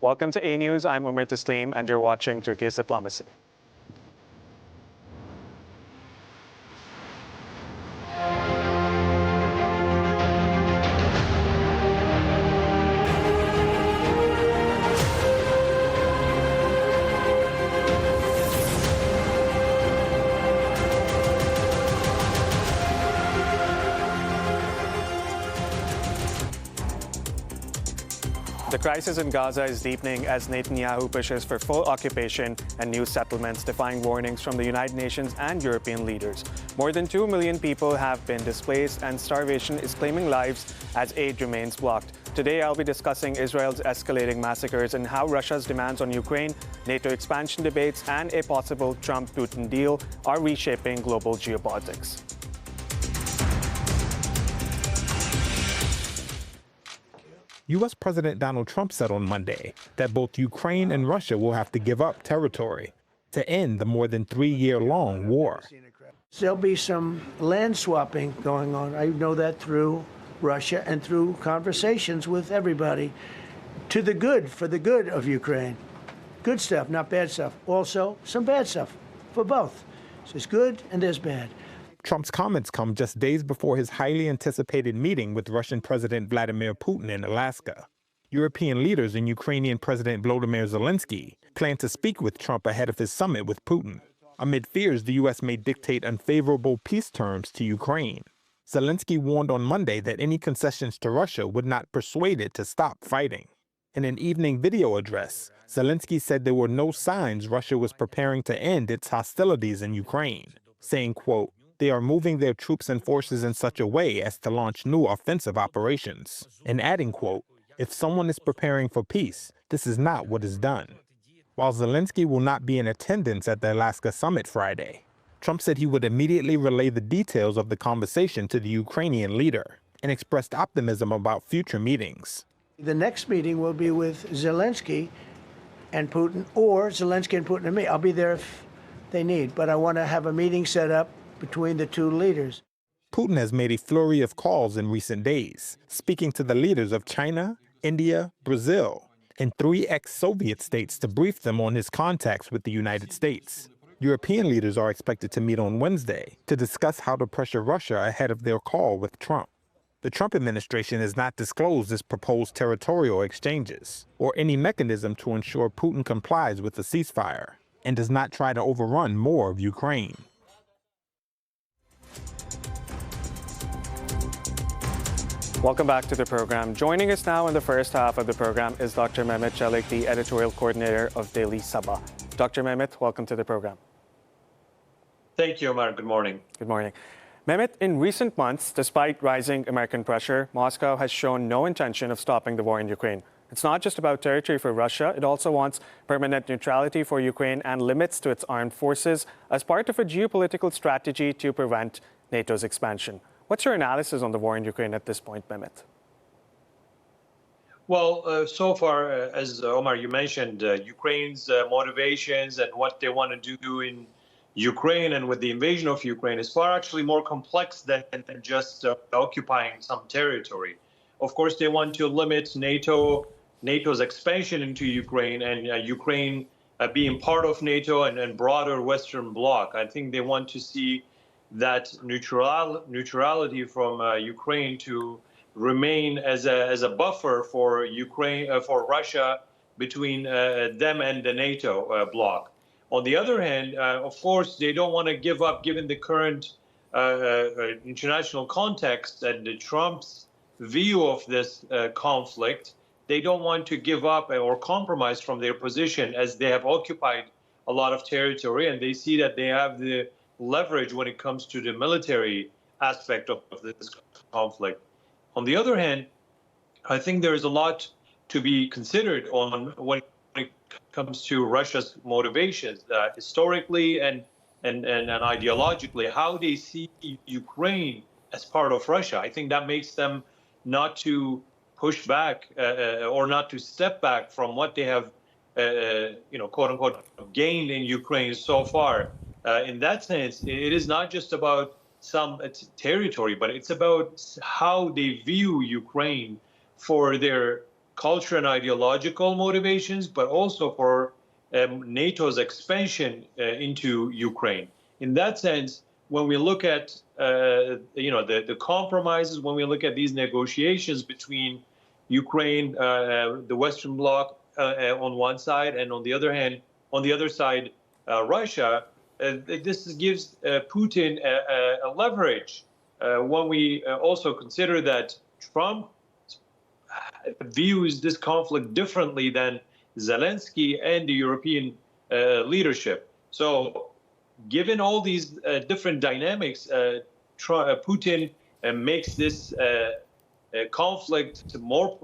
Welcome to Anews. I'm Umar Taslim, and you're watching Turkey's Diplomacy. The crisis in Gaza is deepening as Netanyahu pushes for full occupation and new settlements, defying warnings from the United Nations and European leaders. More than 2 million people have been displaced, and starvation is claiming lives as aid remains blocked. Today, I'll be discussing Israel's escalating massacres and how Russia's demands on Ukraine, NATO expansion debates, and a possible Trump-Putin deal are reshaping global geopolitics. U.S. President Donald Trump said on Monday that both Ukraine and Russia will have to give up territory to end the more than 3-year-long war. There'll be some land swapping going on. I know that through Russia and through conversations with everybody, to the good, for the good of Ukraine. Good stuff, not bad stuff. Also, some bad stuff for both. So there's good and there's bad. Trump's comments come just days before his highly anticipated meeting with Russian President Vladimir Putin in Alaska. European leaders and Ukrainian President Volodymyr Zelensky plan to speak with Trump ahead of his summit with Putin, amid fears the U.S. may dictate unfavorable peace terms to Ukraine. Zelensky warned on Monday that any concessions to Russia would not persuade it to stop fighting. In an evening video address, Zelensky said there were no signs Russia was preparing to end its hostilities in Ukraine, saying, quote, "They are moving their troops and forces in such a way as to launch new offensive operations," and adding, quote, "If someone is preparing for peace, this is not what is done." While Zelensky will not be in attendance at the Alaska summit Friday, Trump said he would immediately relay the details of the conversation to the Ukrainian leader and expressed optimism about future meetings. The next meeting will be with Zelensky and Putin, or Zelensky and Putin and me. I'll be there if they need, but I want to have a meeting set up between the two leaders. Putin has made a flurry of calls in recent days, speaking to the leaders of China, India, Brazil, and 3 ex-Soviet states to brief them on his contacts with the United States. European leaders are expected to meet on Wednesday to discuss how to pressure Russia ahead of their call with Trump. The Trump administration has not disclosed its proposed territorial exchanges or any mechanism to ensure Putin complies with the ceasefire and does not try to overrun more of Ukraine. Welcome back to the program. Joining us now in the first half of the program is Dr. Mehmet Çelik, the editorial coordinator of Daily Sabah. Dr. Mehmet, welcome to the program. Thank you, Omar. Good morning. Good morning. Mehmet, in recent months, despite rising American pressure, Moscow has shown no intention of stopping the war in Ukraine. It's not just about territory for Russia. It also wants permanent neutrality for Ukraine and limits to its armed forces as part of a geopolitical strategy to prevent NATO's expansion. What's your analysis on the war in Ukraine at this point, Mehmet? Well, so far, as Omar, you mentioned, Ukraine's motivations and what they want to do in Ukraine and with the invasion of Ukraine is far actually more complex than just occupying some territory. Of course, they want to limit NATO's expansion into Ukraine and Ukraine being part of NATO and broader Western bloc. I think they want to see that neutrality from Ukraine to remain as a buffer for Ukraine for Russia between them and the NATO bloc. On the other hand, of course, they don't want to give up, given the current international context and Trump's view of this conflict. They don't want to give up or compromise from their position, as they have occupied a lot of territory, and they see that they have the leverage when it comes to the military aspect of this conflict. On the other hand, I think there is a lot to be considered on when it comes to Russia's motivations, historically and ideologically, how they see Ukraine as part of Russia. I think that makes them not to push back or not to step back from what they have, quote unquote, gained in Ukraine so far. In that sense, it is not just about some territory, but it's about how they view Ukraine for their cultural and ideological motivations, but also for NATO's expansion into Ukraine. In that sense, when we look at the compromises, when we look at these negotiations between Ukraine, the Western Bloc on one side, and on the other side, Russia, this gives Putin a leverage. When we also consider that Trump views this conflict differently than Zelensky and the European leadership. So, given all these different dynamics, Putin makes this conflict more,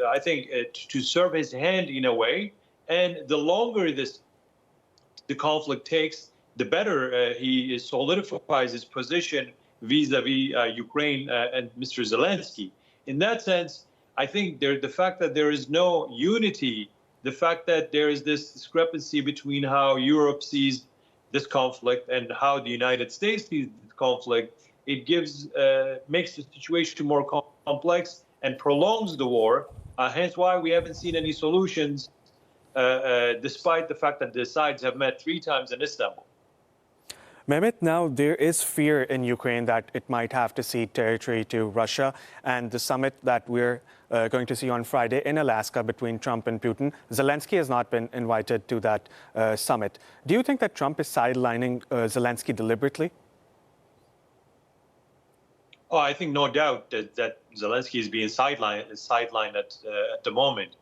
I think, to serve his hand in a way. And the longer the conflict takes, the better he solidifies his position vis-a-vis Ukraine and Mr. Zelensky. In that sense, I think the fact that there is no unity, the fact that there is this discrepancy between how Europe sees this conflict and how the United States sees this conflict, it makes the situation more complex and prolongs the war. Hence why we haven't seen any solutions, despite the fact that the sides have met 3 times in Istanbul. Mehmet, now there is fear in Ukraine that it might have to cede territory to Russia, and the summit that we're going to see on Friday in Alaska between Trump and Putin, Zelensky has not been invited to that summit. Do you think that Trump is sidelining Zelensky deliberately? Oh, I think no doubt that Zelensky is being sidelined at the moment.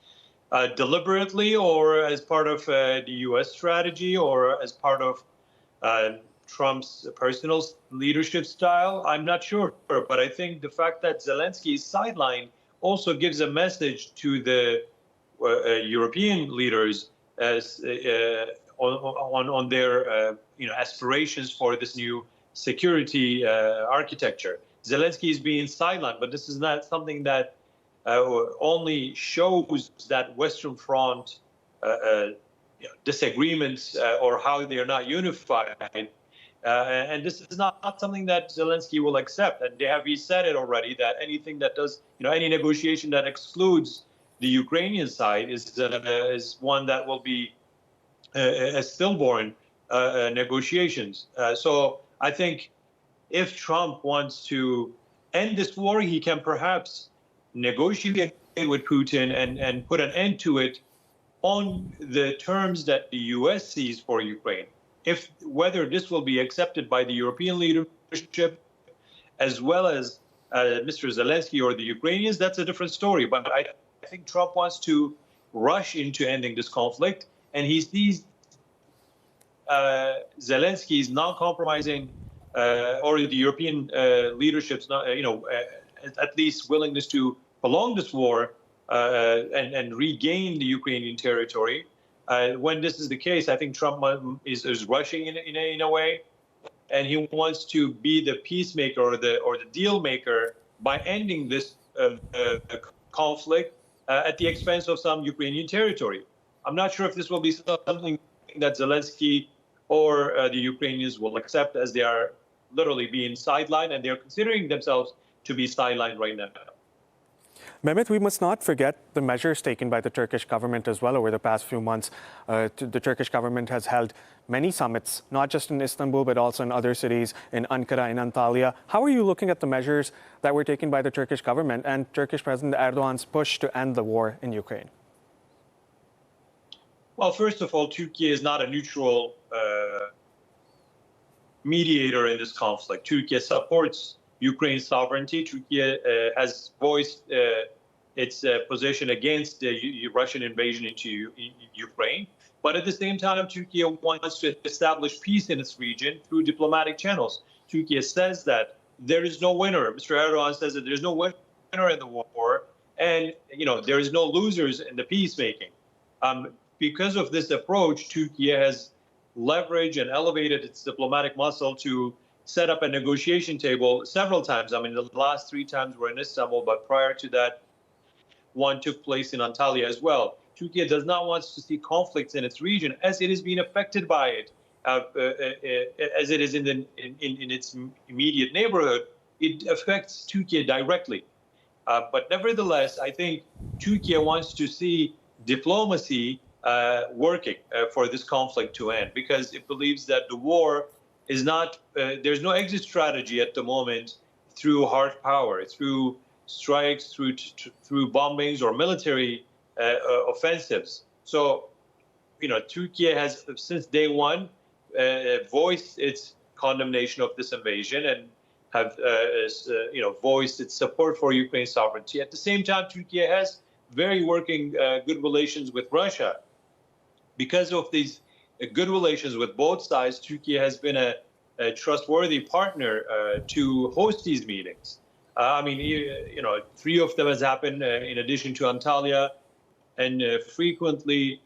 Deliberately, or as part of the U.S. strategy, or as part of Trump's personal leadership style, I'm not sure. But I think the fact that Zelensky is sidelined also gives a message to the European leaders as on their aspirations for this new security architecture. Zelensky is being sidelined, but this is not something that only shows that Western Front disagreements or how they are not unified. And this is not something that Zelensky will accept. And he said it already, that anything that does, any negotiation that excludes the Ukrainian side is one that will be a stillborn negotiations. So I think if Trump wants to end this war, he can perhaps negotiate with Putin and put an end to it on the terms that the U.S. sees for Ukraine. Whether this will be accepted by the European leadership as well as Mr. Zelensky or the Ukrainians, that's a different story. But I think Trump wants to rush into ending this conflict, and he sees Zelensky's non-compromising or the European leadership's, at least willingness to prolong this war and regain the Ukrainian territory. When this is the case, I think Trump is rushing in a way, and he wants to be the peacemaker or the deal maker by ending this conflict at the expense of some Ukrainian territory. I'm not sure if this will be something that Zelensky or the Ukrainians will accept, as they are literally being sidelined, and they are considering themselves to be sidelined right now. Mehmet, we must not forget the measures taken by the Turkish government as well over the past few months. The Turkish government has held many summits, not just in Istanbul, but also in other cities, in Ankara, in Antalya. How are you looking at the measures that were taken by the Turkish government and Turkish President Erdogan's push to end the war in Ukraine? Well, first of all, Turkey is not a neutral mediator in this conflict. Turkey supports Ukraine's sovereignty. Turkey has voiced its position against the Russian invasion into Ukraine. But at the same time, Turkey wants to establish peace in its region through diplomatic channels. Turkey says that there is no winner. Mr. Erdogan says that there's no winner in the war, and there is no losers in the peacemaking. Because of this approach, Turkey has leveraged and elevated its diplomatic muscle to set up a negotiation table several times. I mean, the last 3 times were in Istanbul, but prior to that, one took place in Antalya as well. Turkey does not want to see conflicts in its region, as it is being affected by it, as it is in its immediate neighborhood. It affects Turkey directly. But nevertheless, I think Turkey wants to see diplomacy working for this conflict to end, because it believes that the war is not, there's no exit strategy at the moment through hard power, through strikes, through bombings or military offensives. So, Turkey has, since day one, voiced its condemnation of this invasion and have, voiced its support for Ukraine's sovereignty. At the same time, Turkey has very working good relations with Russia. Because of these good relations with both sides, Turkey has been a trustworthy partner to host these meetings. Three of them has happened in addition to Antalya, and frequently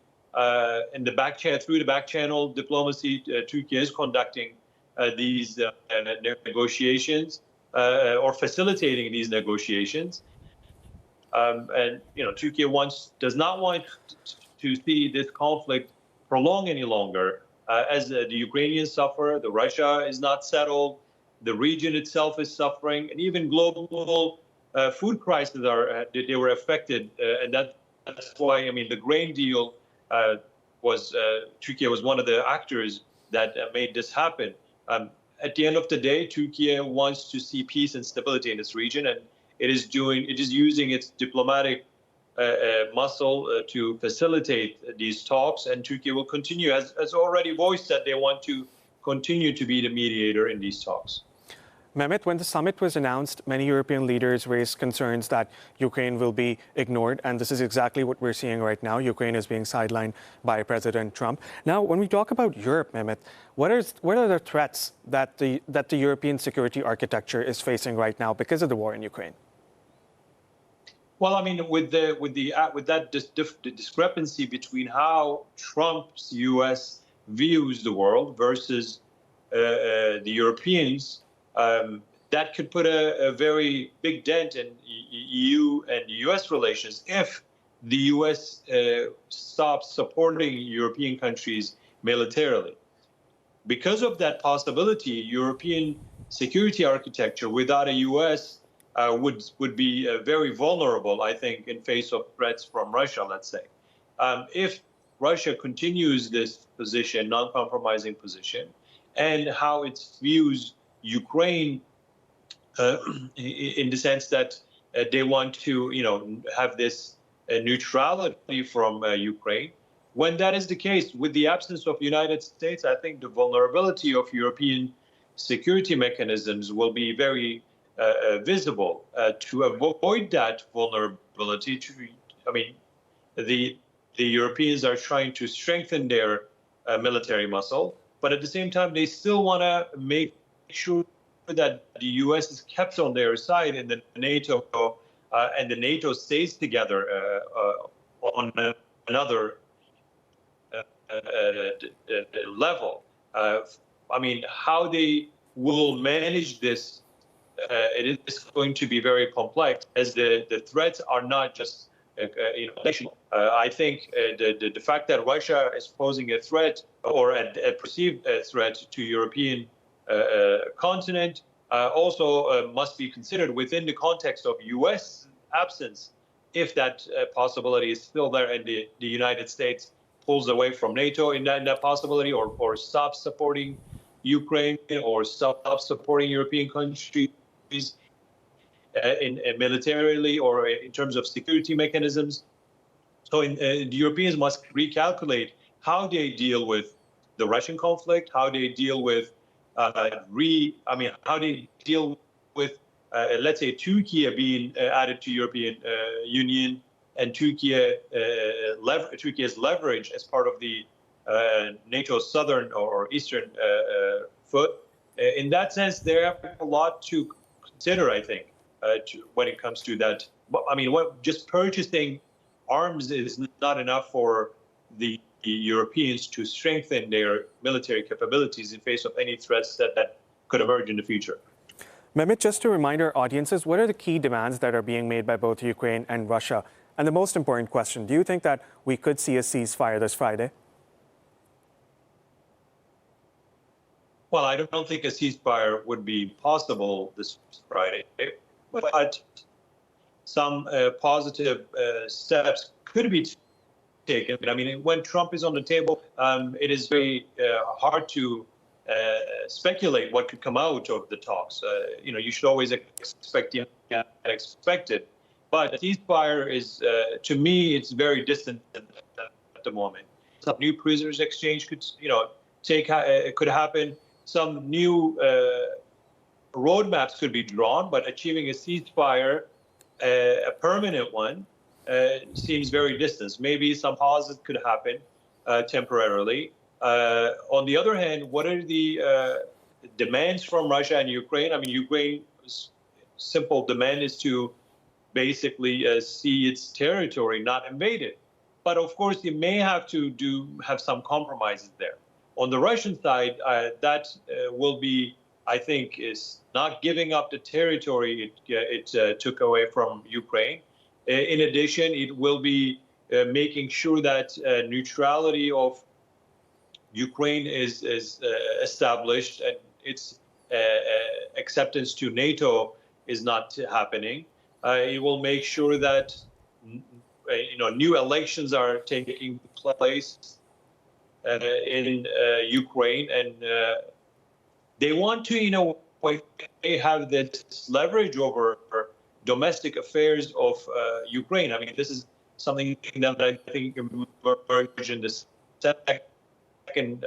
in the through the back channel diplomacy, Turkey is conducting these negotiations or facilitating these negotiations. Turkey does not want to see this conflict prolong any longer, as the Ukrainians suffer, the Russia is not settled, the region itself is suffering, and even global food crises they were affected, and that's why the grain deal Turkey was one of the actors that made this happen. At the end of the day, Turkey wants to see peace and stability in this region, and it is using its diplomatic muscle to facilitate these talks, and Turkey will continue, has already voiced that they want to continue to be the mediator in these talks. Mehmet, when the summit was announced, many European leaders raised concerns that Ukraine will be ignored, and this is exactly what we're seeing right now. Ukraine is being sidelined by President Trump. Now, when we talk about Europe, Mehmet, what are the threats that the European security architecture is facing right now because of the war in Ukraine? Well, with that discrepancy between how Trump's U.S. views the world versus the Europeans, that could put a very big dent in EU and U.S. relations if the U.S. stops supporting European countries militarily. Because of that possibility, European security architecture without a U.S. Would be very vulnerable, I think, in face of threats from Russia, let's say. If Russia continues this position, non-compromising position, and how it views Ukraine in the sense that they want to, have this neutrality from Ukraine, when that is the case, with the absence of the United States, I think the vulnerability of European security mechanisms will be very visible. To avoid that vulnerability, the Europeans are trying to strengthen their military muscle, but at the same time, they still want to make sure that the U.S. is kept on their side in the NATO, and the NATO stays together on another level. How they will manage this, it is going to be very complex, as the threats are not just national. I think the fact that Russia is posing a threat or a perceived threat to European continent also must be considered within the context of U.S. absence. If that possibility is still there and the United States pulls away from NATO in that possibility, or stops supporting Ukraine, or stops supporting European countries militarily or in terms of security mechanisms. So the Europeans must recalculate how they deal with the Russian conflict, how they deal with how they deal with let's say Turkey being added to European Union, and Turkey's leverage as part of the NATO's southern or eastern foot. In that sense, there are a lot to consider, I think, when it comes to that. Just purchasing arms is not enough for the Europeans to strengthen their military capabilities in face of any threats that could emerge in the future. Mehmet, just to remind our audiences, what are the key demands that are being made by both Ukraine and Russia? And the most important question, do you think that we could see a ceasefire this Friday? Well, I don't think a ceasefire would be possible this Friday, but some positive steps could be taken. I mean, when Trump is on the table, it is very hard to speculate what could come out of the talks. You should always expect the unexpected. But a ceasefire is, to me, it's very distant at the moment. Some new prisoners exchange could, could happen. Some new roadmaps could be drawn, but achieving a ceasefire, a permanent one, seems very distant. Maybe some pauses could happen temporarily. On the other hand, what are the demands from Russia and Ukraine? I mean, Ukraine's simple demand is to basically see its territory not invaded. But of course, you may have to have some compromises there. On the Russian side, that will be, I think, is not giving up the territory it took away from Ukraine. In addition, it will be making sure that neutrality of Ukraine is established and its acceptance to NATO is not happening. It will make sure that new elections are taking place in Ukraine, and they want to, they have this leverage over domestic affairs of Ukraine. I mean, this is something that I think emerged in the second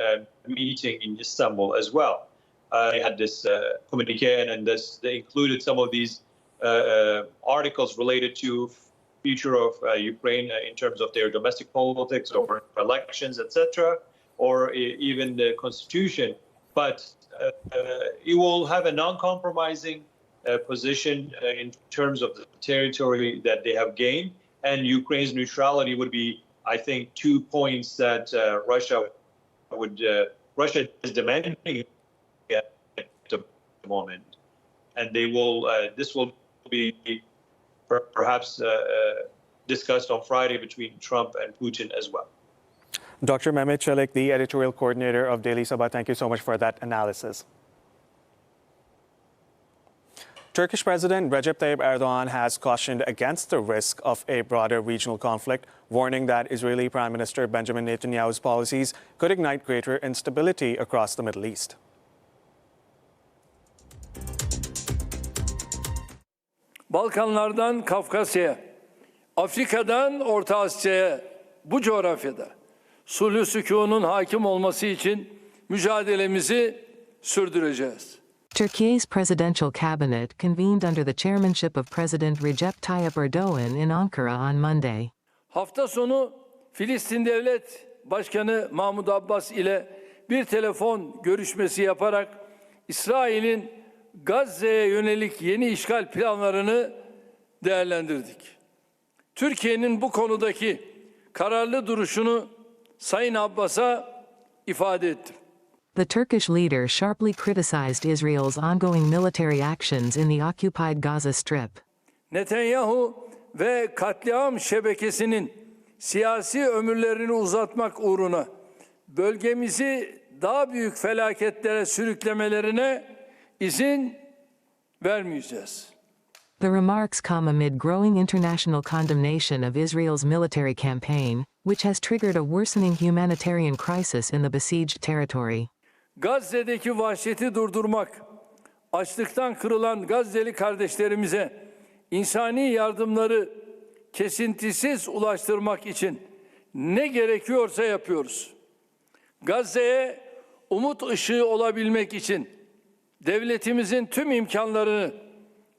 meeting in Istanbul as well. They had this communique, and they included some of these articles related to future of Ukraine in terms of their domestic politics or elections, etc., or even the constitution. But it will have a non-compromising position in terms of the territory that they have gained, and Ukraine's neutrality would be, I think, 2 points that Russia is demanding at the moment, and they will. This will be perhaps discussed on Friday between Trump and Putin as well. Dr. Mehmet Çelik, the editorial coordinator of Daily Sabah, thank you so much for that analysis. Turkish President Recep Tayyip Erdogan has cautioned against the risk of a broader regional conflict, warning that Israeli Prime Minister Benjamin Netanyahu's policies could ignite greater instability across the Middle East. Balkanlardan Kafkasya'ya, Afrika'dan Orta Asya'ya, bu coğrafyada sulh sükunun hakim olması için mücadelemizi sürdüreceğiz. Turkey's presidential cabinet convened under the chairmanship of President Recep Tayyip Erdogan in Ankara on Monday. Hafta sonu Filistin Devlet Başkanı Mahmud Abbas ile bir telefon görüşmesi yaparak İsrail'in Gazze'ye yönelik yeni işgal planlarını değerlendirdik. Türkiye'nin bu konudaki kararlı duruşunu Sayın Abbas'a ifade ettim. The Turkish leader sharply criticized Israel's ongoing military actions in the occupied Gaza Strip. Netanyahu ve katliam şebekesinin siyasi ömürlerini uzatmak uğruna bölgemizi daha büyük felaketlere sürüklemelerine izin vermeyeceğiz. The remarks come amid growing international condemnation of Israel's military campaign, which has triggered a worsening humanitarian crisis in the besieged territory. Gazze'deki vahşeti durdurmak, açlıktan kırılan Gazze'li kardeşlerimize insani yardımları kesintisiz ulaştırmak için ne gerekiyorsa yapıyoruz. Gazze'ye umut ışığı olabilmek için devletimizin tüm imkanlarını,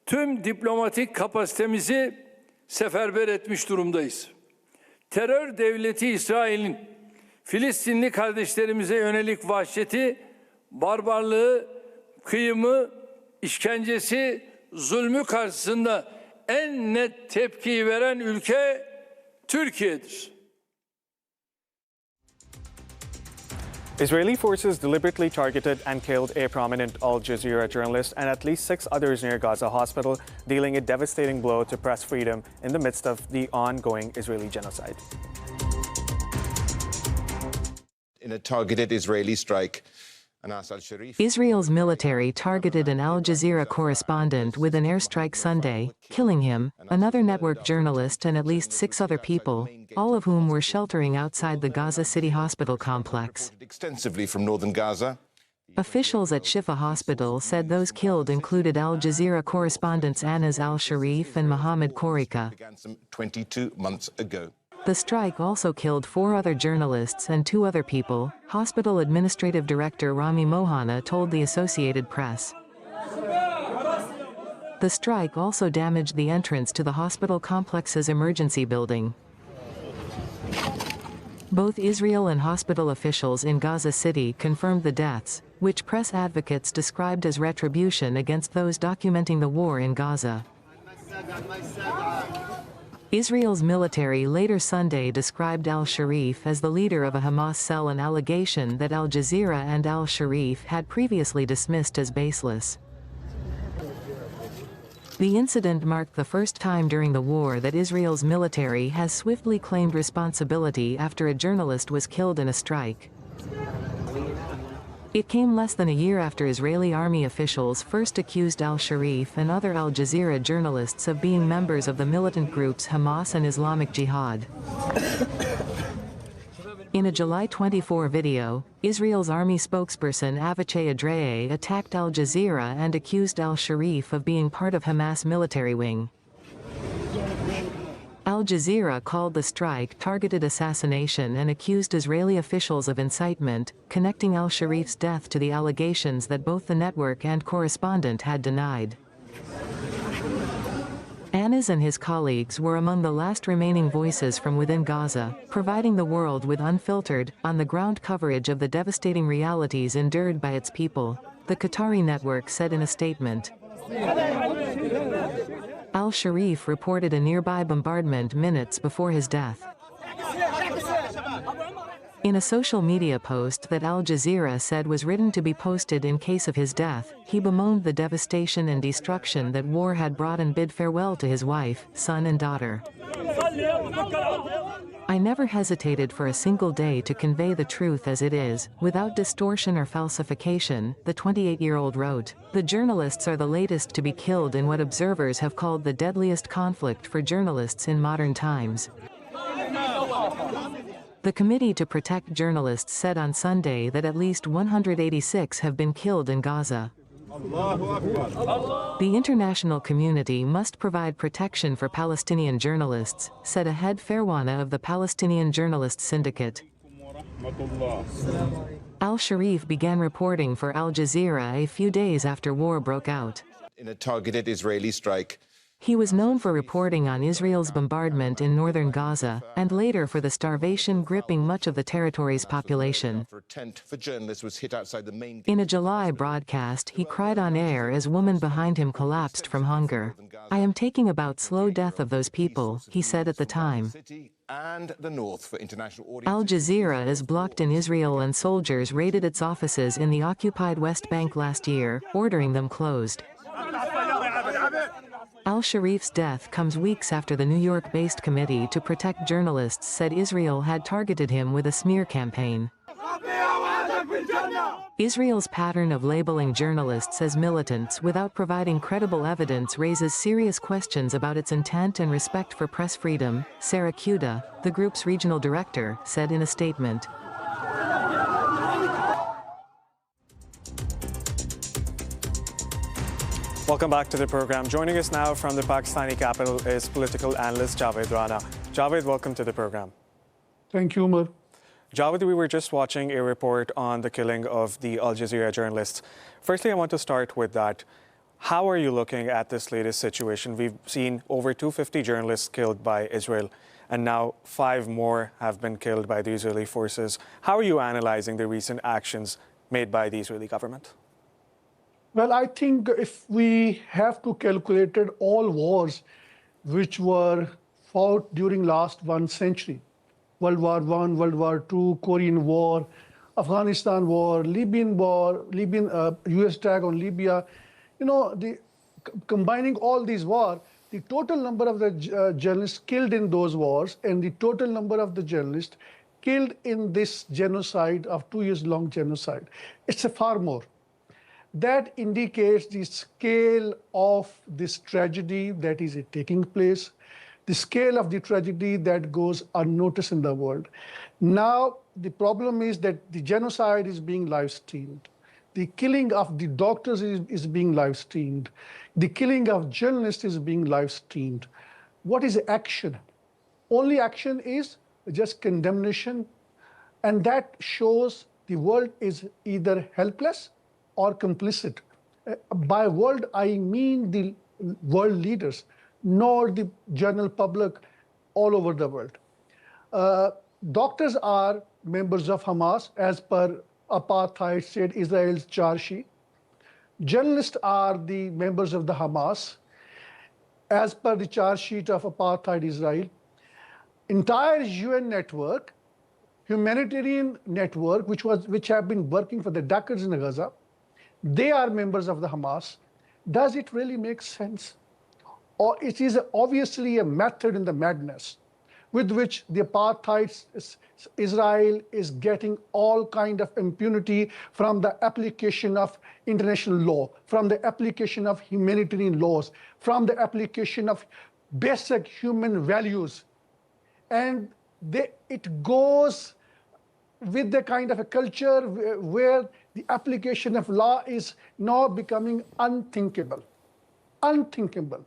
tüm diplomatik kapasitemizi seferber etmiş durumdayız. Terör devleti İsrail'in Filistinli kardeşlerimize yönelik vahşeti, barbarlığı, kıyımı, işkencesi, zulmü karşısında en net tepkiyi veren ülke Türkiye'dir. Israeli forces deliberately targeted and killed a prominent Al Jazeera journalist and at least 6 others near Gaza hospital, dealing a devastating blow to press freedom in the midst of the ongoing Israeli genocide. In a targeted Israeli strike, Israel's military targeted an Al Jazeera correspondent with an airstrike Sunday, killing him, another network journalist and at least 6 other people, all of whom were sheltering outside the Gaza City Hospital complex. Extensively from northern Gaza. Officials at Shifa Hospital said those killed included Al Jazeera correspondents Anews al-Sharif and Mohammed Korika. Began some 22 months ago. The strike also killed 4 other journalists and 2 other people, Hospital Administrative Director Rami Mohana told the Associated Press. The strike also damaged the entrance to the hospital complex's emergency building. Both Israel and hospital officials in Gaza City confirmed the deaths, which press advocates described as retribution against those documenting the war in Gaza. Israel's military later Sunday described al-Sharif as the leader of a Hamas cell, an allegation that Al Jazeera and al-Sharif had previously dismissed as baseless. The incident marked the first time during the war that Israel's military has swiftly claimed responsibility after a journalist was killed in a strike. It came less than a year after Israeli army officials first accused al-Sharif and other Al Jazeera journalists of being members of the militant groups Hamas and Islamic Jihad. In a July 24 video, Israel's army spokesperson Avichai Adreye attacked Al Jazeera and accused al-Sharif of being part of Hamas military wing. Al Jazeera called the strike targeted assassination and accused Israeli officials of incitement, connecting al-Sharif's death to the allegations that both the network and correspondent had denied. Anews and his colleagues were among the last remaining voices from within Gaza, providing the world with unfiltered, on-the-ground coverage of the devastating realities endured by its people, the Qatari network said in a statement. Al-Sharif reported a nearby bombardment minutes before his death. In a social media post that Al Jazeera said was written to be posted in case of his death, he bemoaned the devastation and destruction that war had brought and bid farewell to his wife, son and daughter. I never hesitated for a single day to convey the truth as it is, without distortion or falsification, the 28-year-old wrote. The journalists are the latest to be killed in what observers have called the deadliest conflict for journalists in modern times. The Committee to Protect Journalists said on Sunday that at least 186 have been killed in Gaza. The international community must provide protection for Palestinian journalists, said a head Farwana of the Palestinian Journalists Syndicate. Al-Sharif began reporting for Al Jazeera a few days after war broke out. In a targeted Israeli strike. He was known for reporting on Israel's bombardment in northern Gaza, and later for the starvation gripping much of the territory's population. In a July broadcast, he cried on air as woman behind him collapsed from hunger. I am taking about slow death of those people, he said at the time. Al Jazeera is blocked in Israel and soldiers raided its offices in the occupied West Bank last year, ordering them closed. Al-Sharif's death comes weeks after the New York-based Committee to Protect Journalists said Israel had targeted him with a smear campaign. Israel's pattern of labeling journalists as militants without providing credible evidence raises serious questions about its intent and respect for press freedom, Sarah Kuda, the group's regional director, said in a statement. Welcome back to the program. Joining us now from the Pakistani capital is political analyst Javed Rana. Javed, welcome to the program. Thank you, Umar. Javed, we were just watching a report on the killing of the Al Jazeera journalists. Firstly, I want to start with that. How are you looking at this latest situation? We've seen over 250 journalists killed by Israel, and now 5 more have been killed by the Israeli forces. How are you analyzing the recent actions made by the Israeli government? Well, I think if we have to calculate all wars which were fought during last 1 century, World War I, World War II, Korean War, Afghanistan War, Libyan War, US attack on Libya, combining all these wars, the total number of the journalists killed in those wars and the total number of the journalists killed in this genocide of 2 years long genocide. It's a far more. That indicates the scale of this tragedy that is taking place, the scale of the tragedy that goes unnoticed in the world. Now, the problem is that the genocide is being live streamed. The killing of the doctors is being live streamed. The killing of journalists is being live streamed. What is action? Only action is just condemnation, and that shows the world is either helpless or complicit. By world, I mean the world leaders, not the general public all over the world. Doctors are members of Hamas as per apartheid state Israel's charge sheet. Journalists are the members of the Hamas as per the charge sheet of apartheid Israel. Entire UN network, humanitarian network, which have been working for the decades in Gaza, they are members of the Hamas. Does it really make sense? Or it is obviously a method in the madness with which the apartheid Israel is getting all kind of impunity from the application of international law, from the application of humanitarian laws, from the application of basic human values. And it goes with the kind of a culture where the application of law is now becoming unthinkable. Unthinkable.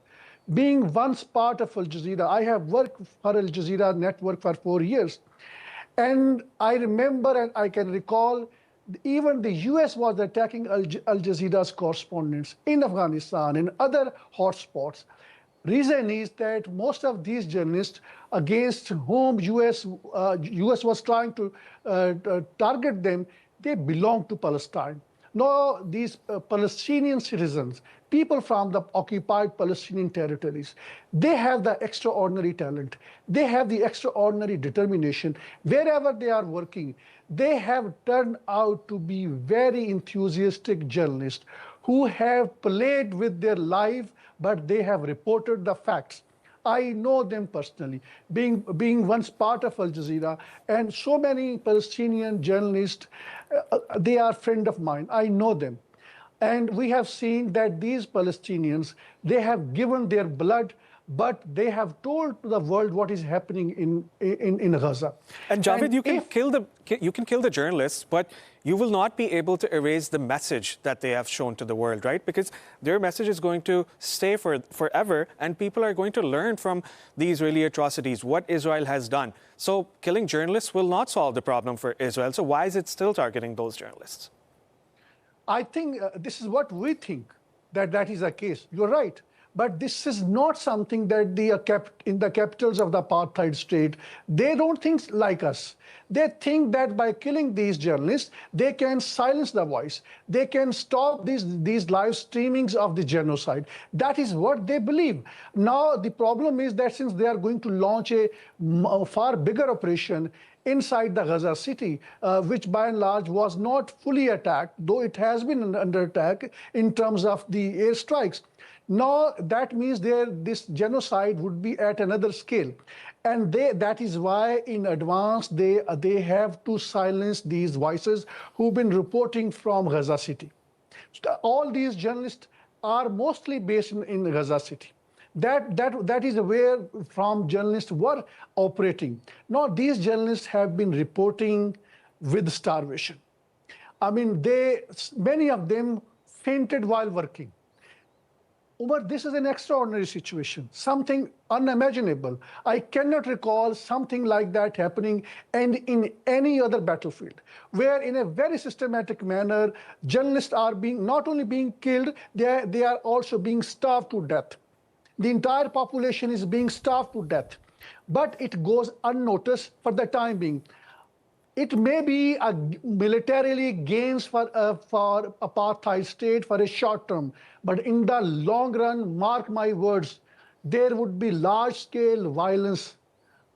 Being once part of Al Jazeera, I have worked for Al Jazeera network for 4 years. And I remember and I can recall even the US was attacking Al Jazeera's correspondents in Afghanistan and other hotspots. Reason is that most of these journalists against whom US was trying to target them, they belong to Palestine. Now these Palestinian citizens, people from the occupied Palestinian territories, they have the extraordinary talent. They have the extraordinary determination. Wherever they are working, they have turned out to be very enthusiastic journalists who have played with their life, but they have reported the facts. I know them personally, being once part of Al Jazeera, and so many Palestinian journalists, they are friends of mine. I know them. And we have seen that these Palestinians, they have given their blood, but they have told to the world what is happening in Gaza. And Javed, you can kill the journalists, but you will not be able to erase the message that they have shown to the world, right? Because their message is going to stay forever, and people are going to learn from the Israeli atrocities, what Israel has done. So killing journalists will not solve the problem for Israel. So why is it still targeting those journalists? I think this is what we think, that is the case. You're right. But this is not something that in the capitals of the apartheid state, they don't think like us. They think that by killing these journalists, they can silence the voice. They can stop these live streamings of the genocide. That is what they believe. Now, the problem is that since they are going to launch a far bigger operation inside the Gaza city, which by and large was not fully attacked, though it has been under attack in terms of the airstrikes. Now, that means this genocide would be at another scale. And that is why in advance they have to silence these voices who've been reporting from Gaza City. So all these journalists are mostly based in Gaza City. That is where from journalists were operating. Now, these journalists have been reporting with starvation. I mean, many of them fainted while working. Umar, this is an extraordinary situation, something unimaginable. I cannot recall something like that happening in any other battlefield, where in a very systematic manner, journalists are not only being killed, they are also being starved to death. The entire population is being starved to death, but it goes unnoticed for the time being. It may be a militarily gains for apartheid state for a short term, but in the long run, mark my words, there would be large-scale violence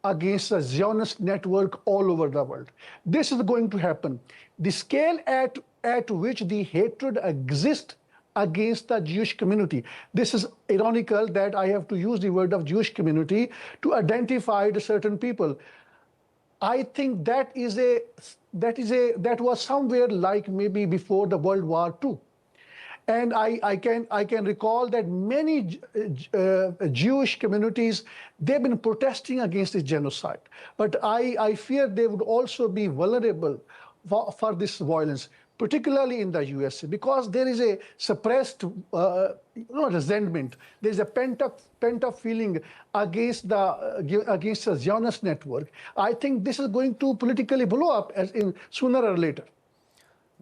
against the Zionist network all over the world. This is going to happen. The scale at which the hatred exists against the Jewish community. This is ironical that I have to use the word of Jewish community to identify certain people. I think that was somewhere like maybe before the World War II. And I can recall that many Jewish communities, they've been protesting against this genocide. But I fear they would also be vulnerable for this violence, particularly in the USA, because there is a suppressed resentment. There's a pent-up feeling against the Zionist network. I think this is going to politically blow up sooner or later.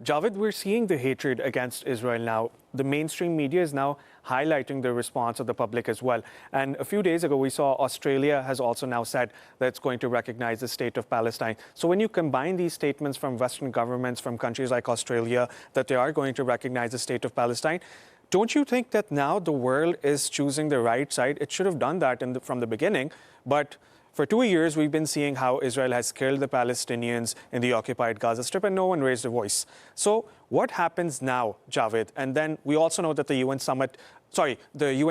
Javed, we're seeing the hatred against Israel now. The mainstream media is now highlighting the response of the public as well. And a few days ago, we saw Australia has also now said that it's going to recognize the state of Palestine. So when you combine these statements from Western governments, from countries like Australia, that they are going to recognize the state of Palestine, don't you think that now the world is choosing the right side? It should have done that from the beginning, but for 2 years, we've been seeing how Israel has killed the Palestinians in the occupied Gaza Strip, and no one raised a voice. So what happens now, Javed? And then we also know that the UN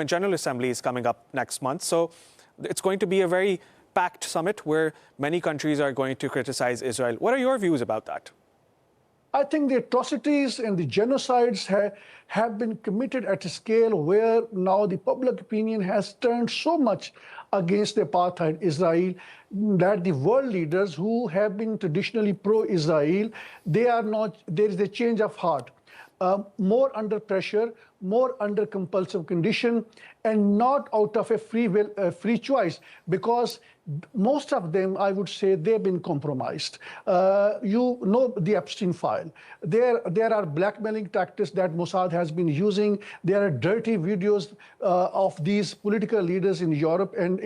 General Assembly is coming up next month. So it's going to be a very packed summit where many countries are going to criticize Israel. What are your views about that? I think the atrocities and the genocides have been committed at a scale where now the public opinion has turned so much against the apartheid Israel that the world leaders who have been traditionally pro-Israel, there is a change of heart. More under pressure, more under compulsive condition, and not out of a free choice, because most of them, I would say, they've been compromised. You know the Epstein file. There are blackmailing tactics that Mossad has been using. There are dirty videos of these political leaders in Europe and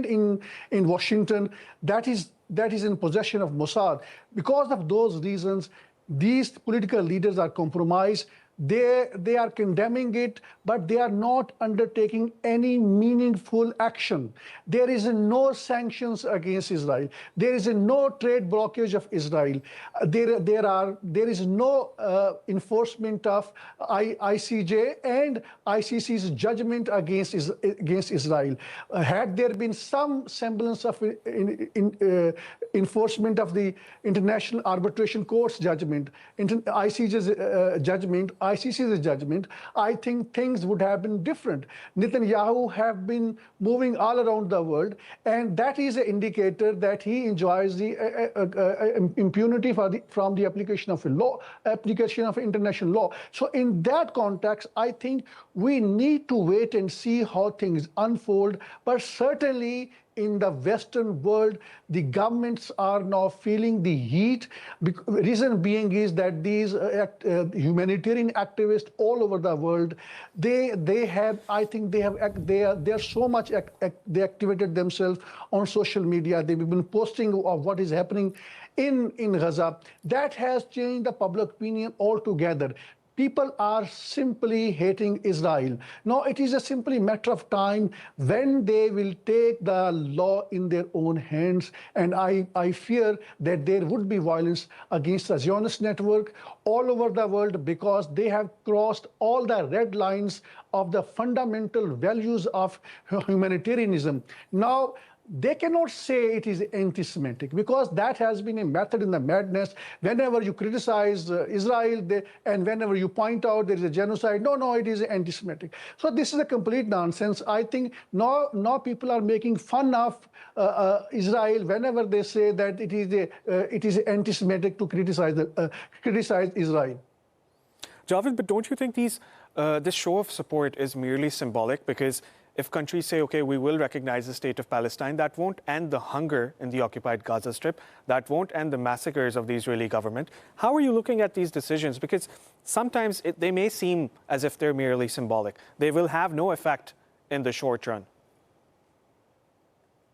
in Washington that is in possession of Mossad. Because of those reasons, these political leaders are compromised. They are condemning it, but they are not undertaking any meaningful action. There is no sanctions against Israel. There is no trade blockage of Israel. There is no enforcement of ICJ and ICC's judgment against Israel. Had there been some semblance of enforcement of the International Arbitration Court's judgment, ICJ's judgment, ICC's judgment, I think things would have been different. Netanyahu have been moving all around the world, and that is an indicator that he enjoys the impunity from the application of international law. So in that context, I think we need to wait and see how things unfold, but certainly in the Western world, the governments are now feeling the heat. Reason being is that these humanitarian activists all over the world, they activated themselves on social media. They've been posting of what is happening in Gaza. That has changed the public opinion altogether. People are simply hating Israel. Now, it is a simply matter of time when they will take the law in their own hands. And I fear that there would be violence against the Zionist network all over the world, because they have crossed all the red lines of the fundamental values of humanitarianism. Now, they cannot say it is anti-Semitic, because that has been a method in the madness. Whenever you criticize Israel and whenever you point out there is a genocide, no, it is anti-Semitic. So this is a complete nonsense. I think now people are making fun of Israel whenever they say that it is anti-Semitic to criticize Israel. Javed, but don't you think this show of support is merely symbolic? Because if countries say, okay, we will recognize the state of Palestine, that won't end the hunger in the occupied Gaza Strip. That won't end the massacres of the Israeli government. How are you looking at these decisions? Because sometimes they may seem as if they're merely symbolic. They will have no effect in the short run.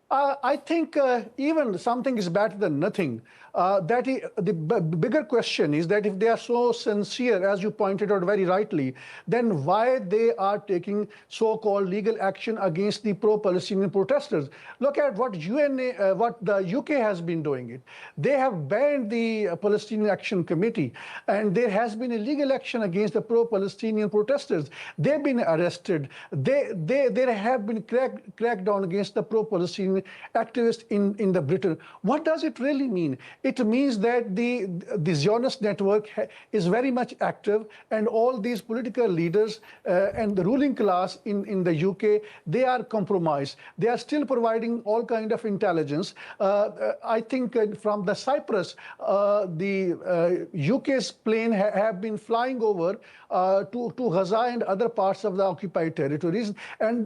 I think even something is better than nothing. The bigger question is that if they are so sincere, as you pointed out very rightly, then why they are taking so-called legal action against the pro-Palestinian protesters? Look at what the UK has been doing. They have banned the Palestinian Action Committee, and there has been a legal action against the pro-Palestinian protesters. They've been arrested. There have been crackdown against the pro-Palestinian Palestinian activists in the Britain. What does it really mean? It means that the Zionist network is very much active, and all these political leaders and the ruling class in the UK, they are compromised. They are still providing all kind of intelligence. I think from the Cyprus, the UK's plane have been flying over to Gaza and other parts of the occupied territories, and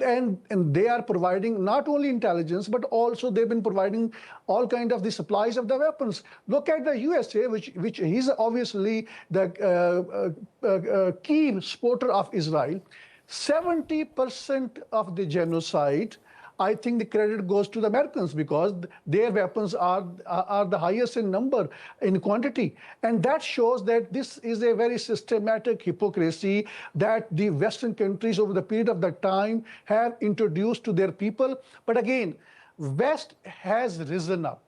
they are providing not only intelligence, but also they've been providing all kind of the supplies of the weapons. Look at the USA, which is obviously the key supporter of Israel. 70% of the genocide, I think the credit goes to the Americans, because their weapons are the highest in number, in quantity. And that shows that this is a very systematic hypocrisy that the Western countries over the period of that time have introduced to their people. But again, West has risen up.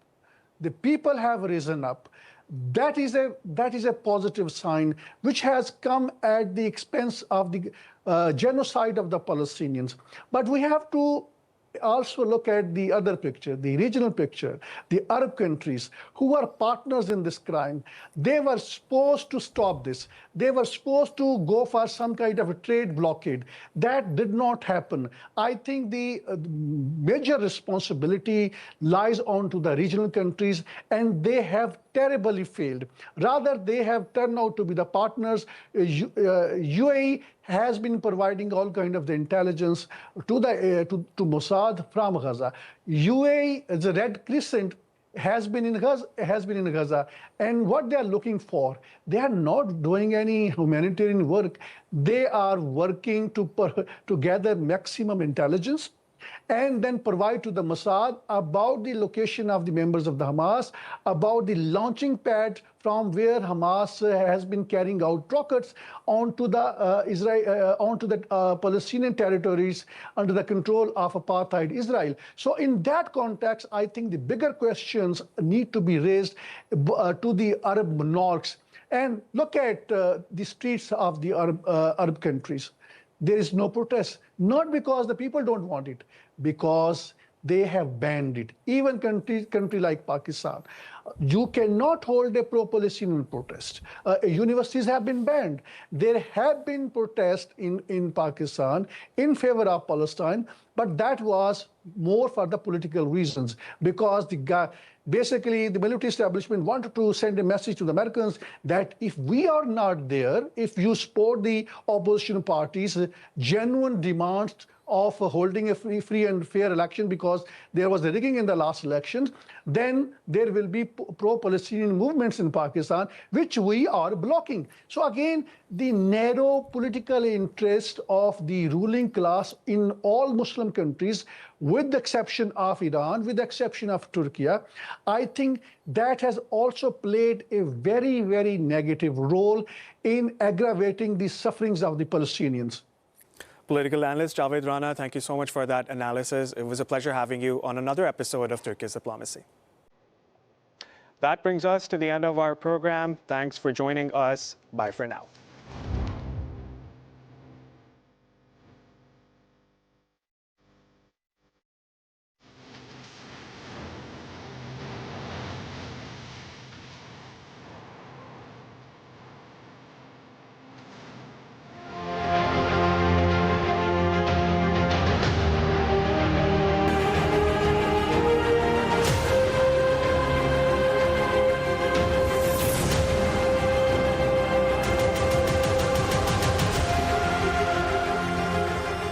The people have risen up. That is a positive sign, which has come at the expense of the genocide of the Palestinians. But we have to also look at the other picture, the regional picture, the Arab countries who are partners in this crime. They were supposed to stop this. They were supposed to go for some kind of a trade blockade. That did not happen. I think the major responsibility lies on to the regional countries, and they have terribly failed. Rather, they have turned out to be the partners. UAE has been providing all kind of the intelligence to Mossad from Gaza. UAE, the Red Crescent, has been in Gaza, and what they are looking for, they are not doing any humanitarian work. They are working to gather maximum intelligence and then provide to the Mossad about the location of the members of the Hamas, about the launching pad from where Hamas has been carrying out rockets onto the Palestinian territories under the control of apartheid Israel. So in that context, I think the bigger questions need to be raised to the Arab monarchs. And look at the streets of the Arab countries. There is no protest, not because the people don't want it, because they have banned it. Even country like Pakistan, you cannot hold a pro-Palestinian protest. Universities have been banned. There have been protests in Pakistan in favor of Palestine, but that was more for the political reasons, because basically the military establishment wanted to send a message to the Americans that if we are not there, if you support the opposition parties' genuine demands of holding a free and fair election, because there was a rigging in the last election, then there will be pro-Palestinian movements in Pakistan, which we are blocking. So again, the narrow political interest of the ruling class in all Muslim countries, with the exception of Iran, with the exception of Turkey, I think that has also played a very, very negative role in aggravating the sufferings of the Palestinians. Political analyst Javed Rana, thank you so much for that analysis. It was a pleasure having you on another episode of Turkish Diplomacy. That brings us to the end of our program. Thanks for joining us. Bye for now.